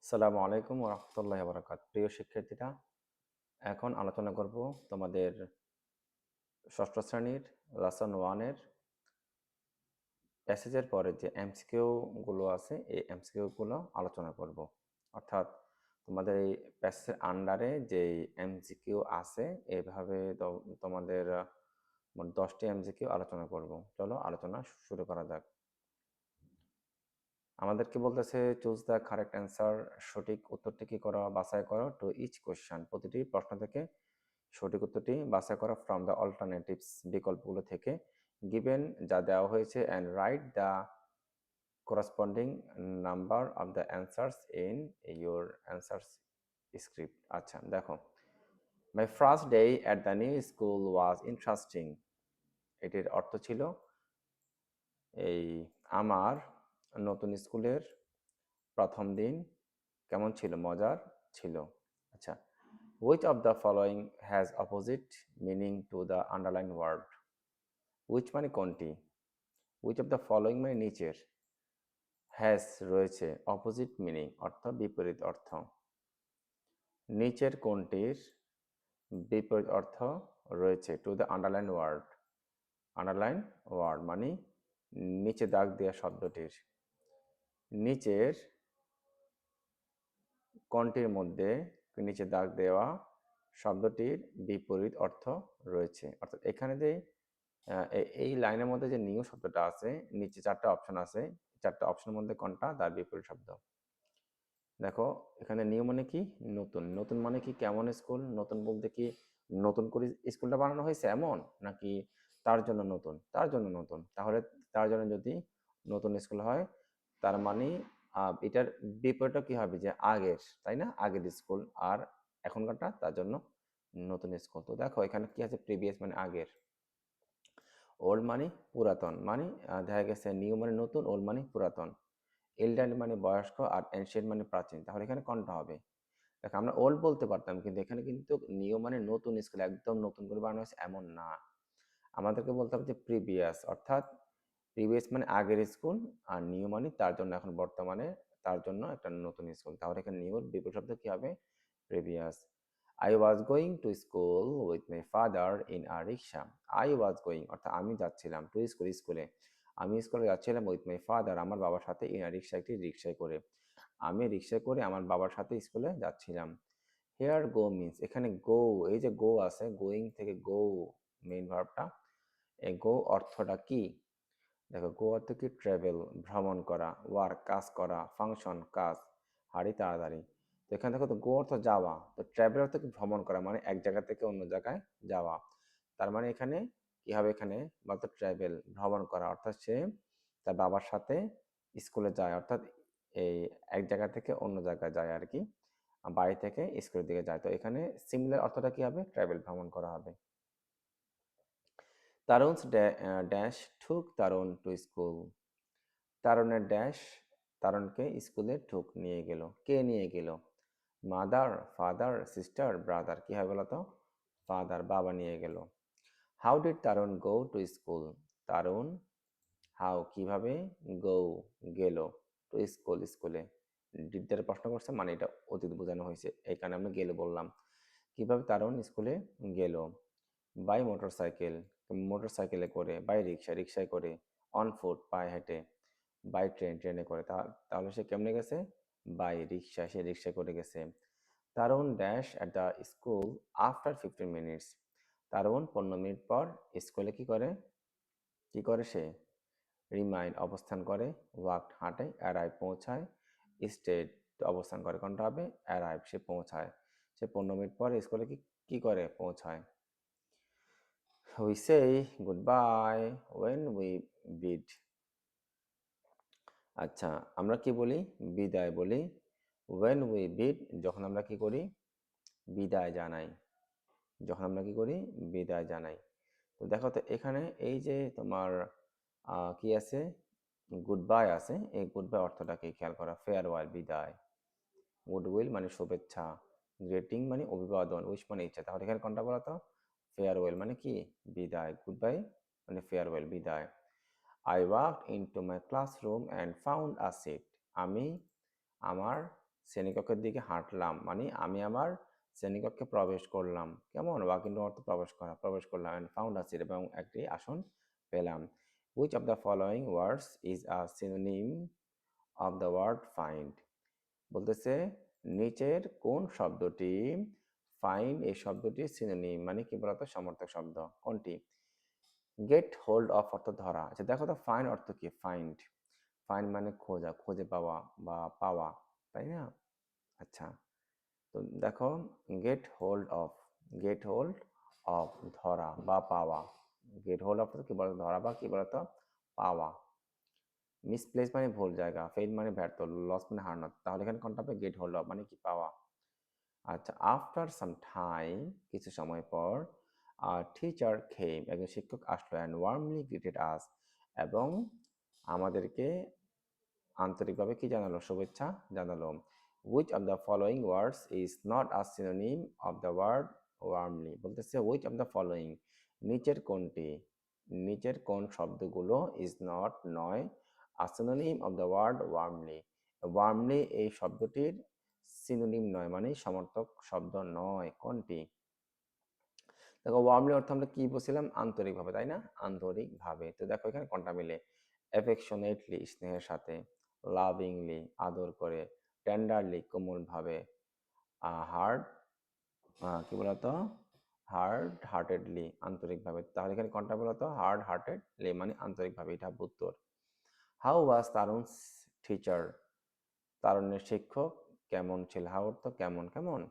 আসসালামু আলাইকুম ওয়া রাহমাতুল্লাহি ওয়া বারাকাতুহু। প্রিয় শিক্ষার্থীরা, এখন আলোচনা করব তোমাদের ষষ্ঠ শ্রেণীর লেসন 1 এর প্যাসেজের পরে যে এমসিকিউ গুলো আছে এই এমসিকিউ গুলো আলোচনা করব। অর্থাৎ তোমাদের এই প্যাসেজের আন্ডারে যেই এমসিকিউ আছে এভাবে তোমাদের মোট 10টি এমসিকিউ আলোচনা করব। চলো আলোচনা শুরু করা যাক। আমাদেরকে বলতেছে চুজ দ্য কারেক্ট অ্যান্সার, সঠিক উত্তরটি কি করো, বাছাই করো টু ইচ কোশ্চেন, প্রতিটি প্রশ্ন থেকে সঠিক উত্তরটি বাছাই করা ফ্রম দ্য অল্টারনেটিভস, বিকল্পগুলো থেকে, গিভেন যা দেওয়া হয়েছে, and write the corresponding number of the answers in your answers script. আচ্ছা দেখো, my first day at the new school was interesting. এটির অর্থ ছিল এই আমার নতুন স্কুলের প্রথম দিন কেমন ছিল, মজার ছিল। আচ্ছা, which of the following has opposite meaning to the underlined word? which মানে কোনটি, which of the following মানে নিচের, has রয়েছে, অপোজিট মিনিং অর্থ বিপরীত অর্থ, নিচের কোনটির বিপরীত অর্থ রয়েছে to the underline word, underline word মানে নিচে দাগ দেওয়া শব্দটির, নিচের কোনটির মধ্যে নিচে দাগ দেওয়া শব্দটির বিপরীত অর্থ রয়েছে। অর্থাৎ এখানে যে এই লাইনের মধ্যে যে নিউ শব্দটা আছে, নিচে 4টা অপশন আছে, 4টা অপশনের মধ্যে কোনটা তার বিপরীত শব্দ। দেখো এখানে নিউ মানে কি, নতুন। নতুন মানে কি, কেমন স্কুল, নতুন বলতে কি নতুন করে স্কুলটা বানানো হয়েছে এমন, নাকি তার জন্য নতুন, তার জন্য নতুন। তাহলে তার জন্য যদি নতুন স্কুল হয় তার মানে এটার বিপরীতটা কি হবে, যে আগের, তাই না, আগের স্কুল, আর এখনকারটা তার জন্য নতুন স্কুল। তো দেখো এখানে কি আছে, প্রিভিয়াস মানে আগের, ওল্ড মানে পুরাতন, মানে দেখা গেছে নিউ মানে নতুন, ওল্ড মানে পুরাতন, এল্ডারলি মানে বয়স্ক, আর এনশিয়েন্ট মানে প্রাচীন। তাহলে এখানে কোনটা হবে? দেখো আমরা ওল্ড বলতে পারতাম, কিন্তু এখানে কিন্তু নিউ মানে নতুন স্কুল, একদম নতুন করে বানানো হয়েছে এমন না। আমাদেরকে বলতে হবে যে প্রিভিয়াস, অর্থাৎ প্রিভিয়াস মানে আগের স্কুল, আর নিউ মানে তার জন্য এখন বর্তমানে তার জন্য একটা নতুন স্কুল। তাহলে এখানে নিউর বিপরীত শব্দ কি হবে, previous. I was going to school with my father in a rickshaw. I was going অর্থাৎ আমি যাচ্ছিলাম, টু স্কুল স্কুলে, আমি স্কুলে যাচ্ছিলাম, উইথ মাই ফাদার আমার বাবার সাথে, ইন আ রিক্সা একটি রিক্সায় করে, আমি রিক্সায় করে আমার বাবার সাথে স্কুলে যাচ্ছিলাম। হেয়ার গো মিন্স, এখানে গো, এই যে গো আছে, গোয়িং থেকে গো মেইন ভার্বটা, এই গো অর্থটা কি? দেখো গো অর্থ কি, ট্রাভেল ভ্রমণ করা, ওয়ার্ক কাজ করা, ফাংশন কাজ, হাঁড়ি তাড়াতাড়ি। তো এখানে দেখো তো গো অর্থ যাওয়া, তো ট্রাভেল অর্থ কি, ভ্রমণ করা, মানে এক জায়গা থেকে অন্য জায়গায় যাওয়া। তার মানে এখানে কি হবে, এখানে বলতো ট্রাভেল ভ্রমণ করা, অর্থাৎ সে তার বাবার সাথে স্কুলে যায়, অর্থাৎ এই এক জায়গা থেকে অন্য জায়গায় যায় আর কি, বাড়ি থেকে স্কুলের দিকে যায়। তো এখানে সিমিলার অর্থটা কি হবে, ট্রাভেল ভ্রমণ করা হবে। Tarun's dash took Tarun to school. তারুণের ড্যাশ, তারুণকে স্কুলে ঠুক নিয়ে গেল, কে নিয়ে গেল? Mother, father, sister, brother. কি হয় বলতো, ফাদার, বাবা নিয়ে গেল। How did Tarun go to school? Tarun how কিভাবে, গো গেল, টু স্কুল স্কুলে। ডিড দ্বারা প্রশ্ন করছে মানে এটা অতীত বোঝানো হয়েছে, এই কারণে আমরা গেল বললাম। কিভাবে তারুণ স্কুলে গেল? বাই মোটরসাইকেল, মোটরসাইকেলে করে, বাই রিক্সা, রিক্সায় করে, অন ফুট, পায়ে হেঁটে, বাই ট্রেন, ট্রেনে করে। তাহলে সে কেমনে গেছে, বাই রিক্সা, সে রিক্সায় করে গেছে। Tarun dash at the school after 15 minutes. Tarun 15 minute পর স্কুলে কি করে, কি করে সে? রিমাইন্ড অবস্থান করে, ওয়াক হাঁটে, অ্যারাইভ পৌঁছায়, স্টেড অবস্থান করে, কোনটা হবে, অ্যারাইভ সে পৌঁছায়। সে 15 মিনিট পর স্কুলে কি কি করে, পৌঁছায়। We say goodbye when we bid. আচ্ছা, আমরা কি বলি, বিদায় বলি, when we bid যখন আমরা কি করি, বিদায় জানাই, যখন আমরা কি করি, বিদায় জানাই। তো দেখো তো এখানে এই যে তোমার কি আছে, গুড বাই আছে, এই গুড বাই অর্থটাকে খেয়াল করা, ফেয়ারওয়েল বিদায়, গুডউইল মানে শুভেচ্ছা, গ্রেটিং মানে অভিবাদন, উইশ মানে ইচ্ছা। তাহলে এখানে কোনটা বলা তো, ফেয়ারওয়েল মানে কি, বিদায়, গুড বাই মানে ফেয়ারওয়েল বিদায়। I walked into my classroom and found a seat. আমি আমার শ্রেণীকক্ষের দিকে হাঁটলাম মানে আমি আমার শ্রেণীকক্ষে প্রবেশ করলাম। কেমন? ওয়াক ইনটু অর্থ প্রবেশ করা, প্রবেশ করলাম অ্যান্ড ফাউন্ড আ সিট এবং একটি আসন পেলাম। Which of the following words is a synonym of the word find? বলতেছে নিচের কোন শব্দটি ফাইন্ড এই শব্দটি সিনোনিম মানে কি বলতো সমর্থক শব্দ কোনটি? গেট হোল্ড অফ অর্থ ধরা। আচ্ছা দেখো তো ফাইন্ড অর্থ কি? ফাইন্ড ফাইন্ড মানে খোঁজা, খুঁজে পাওয়া বা পাওয়া, তাই না? আচ্ছা, তো দেখো get hold of, get hold of ধরা বা পাওয়া। গেট হোল্ড অফ কি বলতো ধরা বা কি বলতো পাওয়া। মিসপ্লেস মানে ভুল জায়গা, ফেইল মানে ব্যর্থ, লস মানে হারানো। তাহলে এখানে কোনটা হবে? গেট হোল্ড অফ মানে কি পাওয়া। আচ্ছা, আফটার সাম টাইম কিছু সময় পর টিচার খেম একজন শিক্ষক আসলো অ্যান্ড ওয়ার্মলি গ্রিটেড আস এবং আমাদেরকে আন্তরিকভাবে কি জানালো? শুভেচ্ছা জানালো। Which of the following words is not a synonym of the word warmly? বলতেছে হুইচ অফ দ্য ফলোয়িং নিচের কোনটি, নিচের কোন শব্দগুলো ইজ নট নয় a synonym of the word warmly? Warmly এই শব্দটির সিনোনিম নয় মানে সমর্থক শব্দ নয়। কোনটি? দেখো ওয়ার্মলি অর্থ আমরা কি বলছিলাম? আন্তরিকভাবে, তাই না? আন্তরিকভাবে। তো দেখো এখানে কোনটা মিলে? অ্যাফেকশনেটলি স্নেহের সাথে, লাভিংলি আদর করে, টেন্ডারলি কোমলভাবে, হার্ড কি বলতো হার্ড হার্টেডলি আন্তরিকভাবে। তাহলে এখানে কোনটা বলতো? হার্ড হার্টেডলি মানে আন্তরিকভাবে, এটা উত্তর। How was Tarun's teacher? তারুণ্যের শিক্ষক কেমন ছিল? হাউ অর্থ কেমন, কেমন।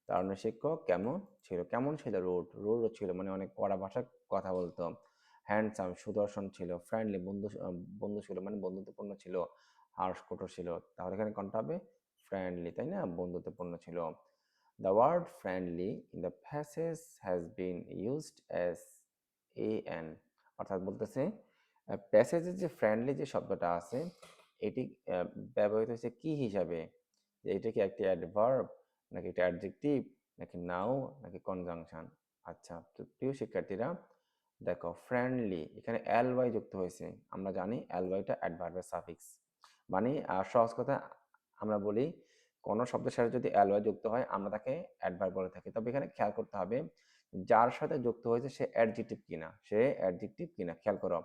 তারুণ্যের শিক্ষক কেমন ছিল? কেমন ছিল? রুড, রুডও ছিল মানে অনেক কড়া ভাষায় কথা বলতো। হ্যান্ডসাম সুদর্শন ছিল। ফ্রেন্ডলি বন্ধু ছিল মানে বন্ধুত্বপূর্ণ ছিল। হার্শ কঠোর ছিল। তাহলে এখানে কোনটা হবে? ফ্রেন্ডলি, তাই না? বন্ধুত্বপূর্ণ ছিল। The word friendly in the passage has been used as an, অর্থাৎ বলতেছে প্যাসেজের যে ফ্রেন্ডলি যে শব্দটা আছে এটি ব্যবহৃত হয়েছে কি হিসাবে? যে এটা কি একটি অ্যাডভার্ব নাকি একটা অ্যাডজেক্টিভ নাকি নাউন নাকি কনজাংশন? আচ্ছা, তো প্রিয় শিক্ষার্থীরা দেখো ফ্রেন্ডলি এখানে এল ওয়াই যুক্ত হয়েছে। আমরা জানি এল ওয়াইটা অ্যাডভার্বের সাফিক্স মানে সহজ কথা আমরা বলি কোন শব্দের সাথে যদি এল ওয়াই যুক্ত হয় আমরা তাকে অ্যাডভার্ব বলে থাকি। তবে এখানে খেয়াল করতে হবে যার সাথে যুক্ত হয়েছে সে অ্যাডজেক্টিভ কিনা, সে অ্যাডজেক্টিভ কিনা খেয়াল করো।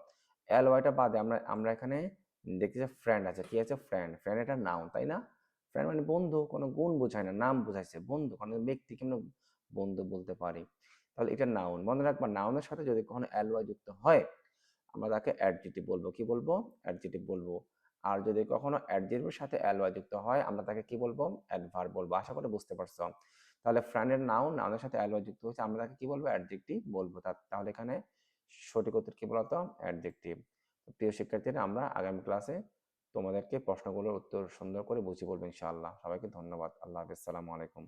এল ওয়াইটা বাদে আমরা আমরা এখানে দেখতেছি ফ্রেন্ড আছে, কি আছে? ফ্রেন্ড। ফ্রেন্ড এটা নাউন, তাই না? ফ্রেন্ড মানে বন্ধু, কোনো গুণ বোঝায় না, নাম বোঝাইছে। বন্ধু কোনো ব্যক্তি কেমন বন্ধু বলতে পারি, তাহলে এটা নাউন। মনে রাখবা নাউনের সাথে যদি কখনো এল ওয়াই যুক্ত হয় আমরা তাকে অ্যাডজেক্টিভ বলবো। কি বলবো? অ্যাডজেক্টিভ বলবো। আর যদি কখনো অ্যাডজেক্টিভের সাথে এল ওয়াই যুক্ত হয় আমরা তাকে কি বলবো? অ্যাডভার্ব বলবো। আশা করি বুঝতে পারছো। তাহলে ফ্রেন্ডের নাউন, নাউনের সাথে এল ওয়াই যুক্ত হয়েছে আমরা তাকে কি বলবো? অ্যাডজেক্টিভ বলবো। তাহলে এখানে সঠিক উত্তর কি বলতো? অ্যাডজেক্টিভ। প্রিয় শিক্ষার্থীরা আমরা আগামী ক্লাসে তোমাদেরকে প্রশ্নগুলোর উত্তর সুন্দর করে বুঝিয়ে বলবো ইনশাআল্লাহ। সবাইকে ধন্যবাদ। আল্লাহ হাফেজ। আসসালামু আলাইকুম।